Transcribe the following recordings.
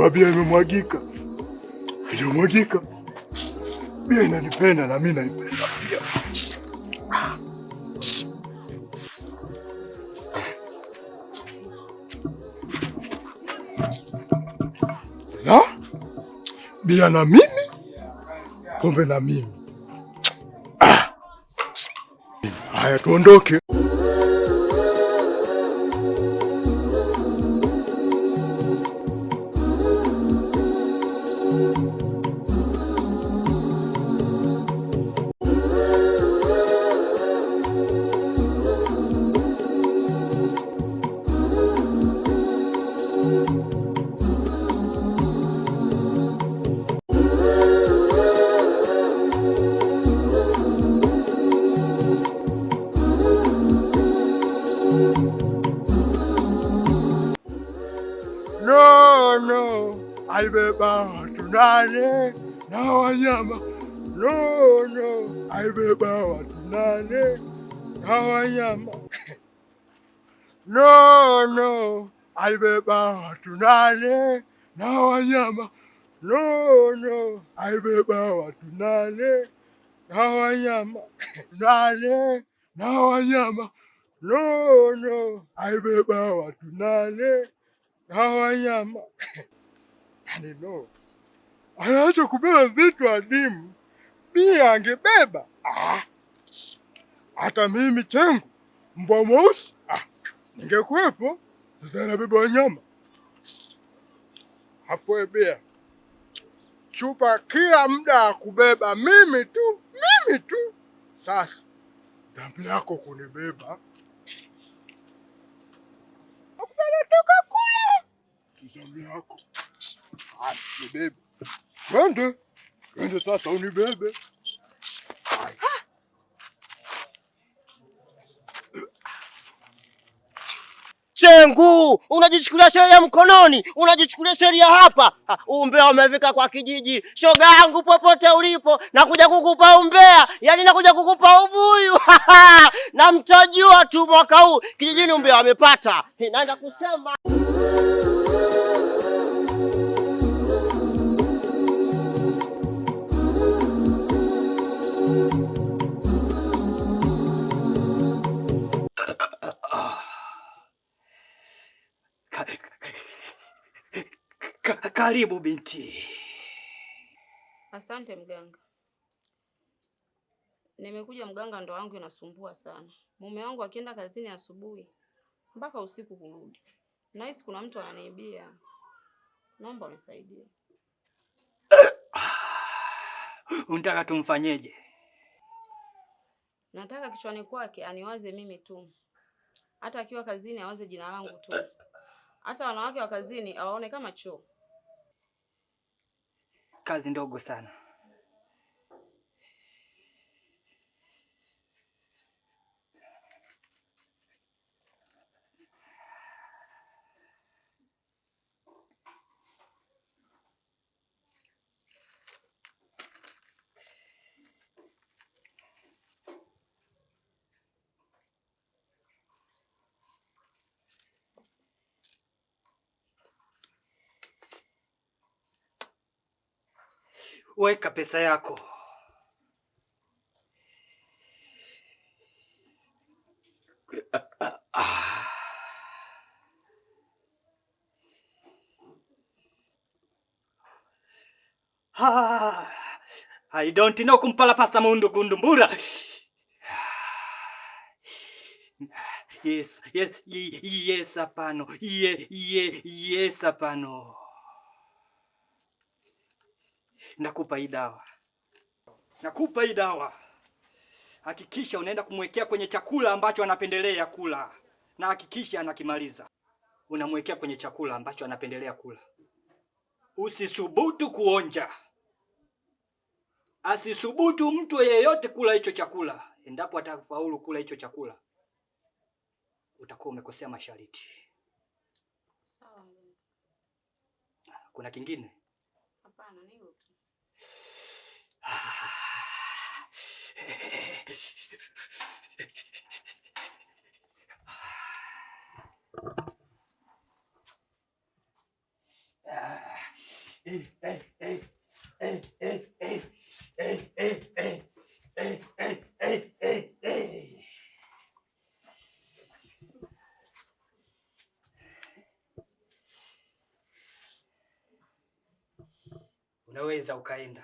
kama bia imemwagika. Haijamwagika. Bia inanipenda na mimi naipenda pia. Bia na mimi, pombe na mimi. Haya, tuondoke. Aibeba watu 8 na wanyama. No, aibeba watu 8 na wanyama. No, aibeba watu 8 na wanyama. No, aibeba watu 8 na wanyama. 8 na wanyama. No, aibeba watu 8 na wanyama. Yaani no. Anaacha kubeba vitu adimu. Bia angebeba. Hata mimi Chengu, mbwa mweusi, ningekuwepo. Sasa anabeba wanyama. Hafue bia. Chupa kila muda kubeba mimi tu. Sasa dhambi yako kunibeba. Toka kule. Dhambi yako. Nibebe. Twende sasa unibebe. Chengu, unajichukulia sheria mkononi, unajichukulia sheria hapa. Umbea umefika kwa kijiji. Shoga yangu popote ulipo, nakuja kukupa umbea, yaani nakuja kukupa ubuyu. Na mtajua tu mwaka huu kijijini umbea wamepata. Naanza kusema Karibu binti. Asante mganga. Nimekuja mganga, ndo wangu inasumbua sana. Mume wangu akienda kazini asubuhi mpaka usiku kurudi. Nahisi kuna mtu ananiibia. Naomba unisaidie. Unataka tumfanyeje? Nataka kichwani kwake aniwaze mimi tu. Hata akiwa kazini awaze jina langu tu. Hata wanawake wa kazini awaone kama choo. Kazi ndogo sana. Weka pesa yako. I don't know kumpala pasa mundu kundumbura. Yes, hapano. Yes, hapano. Nakupa hii dawa. Hakikisha unaenda kumwekea kwenye chakula ambacho anapendelea kula. Na hakikisha anakimaliza. Unamwekea kwenye chakula ambacho anapendelea kula. Usisubutu kuonja. Asisubutu mtu yeyote kula hicho chakula. Endapo atafaulu kula hicho chakula, utakuwa umekosea masharti. Sawa. Kuna kingine? Hapana, ni hilo tu. unaweza ukaenda.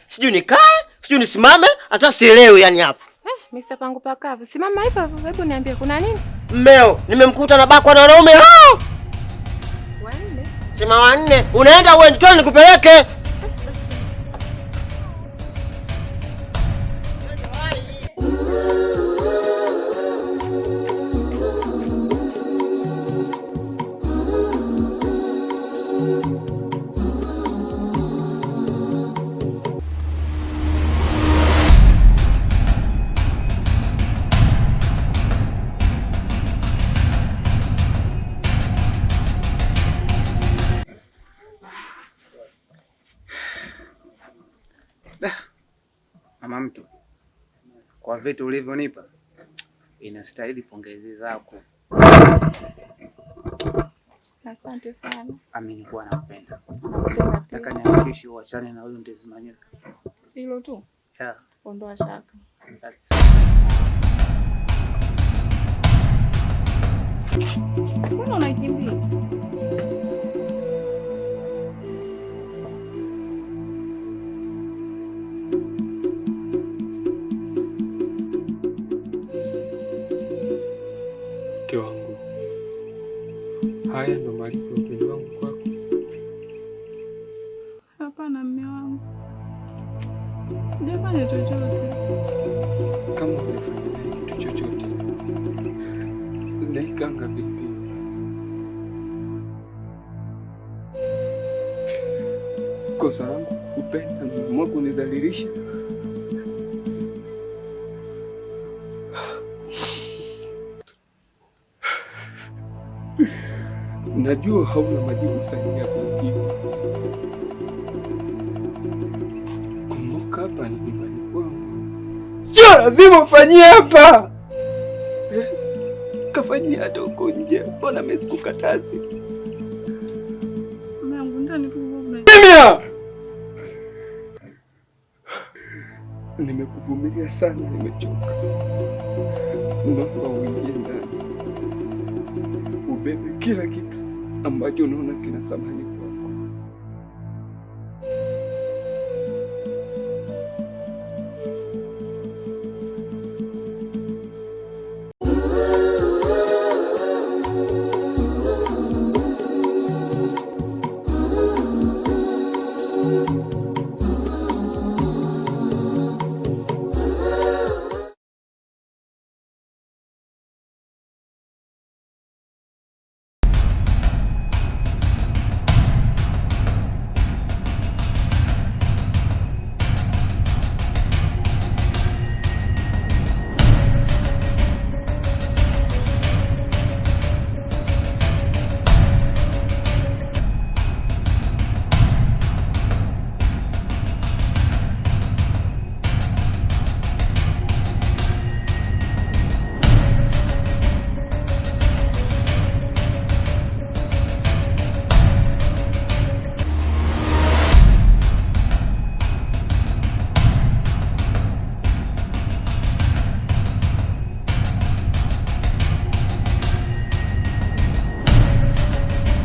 Sijui nikae, sijui nisimame, hata sielewi yani hapa. Mr. Pangu pakavu. Simama hivyo, hebu niambie kuna nini? Mmeo, nimemkuta na bakwa na wanaume hao. Wanne. Sema wanne. Unaenda uende, twende nikupeleke. Mama mtu, kwa vitu ulivyonipa inastahili pongezi zako. Asante sana. Amini kuwa nakupenda. Nataka nihakikishe uachane na huyo Ndezi Manyoka. Hilo tu? Yeah. Ondoa shaka. That's Mbona unaikimbia? Mke wangu, haya ndo malipo ya upendo wangu kwako. Hapana mme wangu, sijafanya chochote. Kama hujafanya naye kitu chochote, naikanga vipi? Kosa langu kupenda mwa kunizalilisha. Najua hauna majibu sahihi ya kujibu. Kumbuka hapa ni nyumbani kwangu. Sio lazima ufanyie hapa. Kafanyia hata huko nje. Mbona mimi sikukatazi? Mungu ndani tu mbona? Kimya! Nimekuvumilia sana, nimechoka. Naomba uingie ndani. Ubebe kila kitu ambacho unaona kina thamani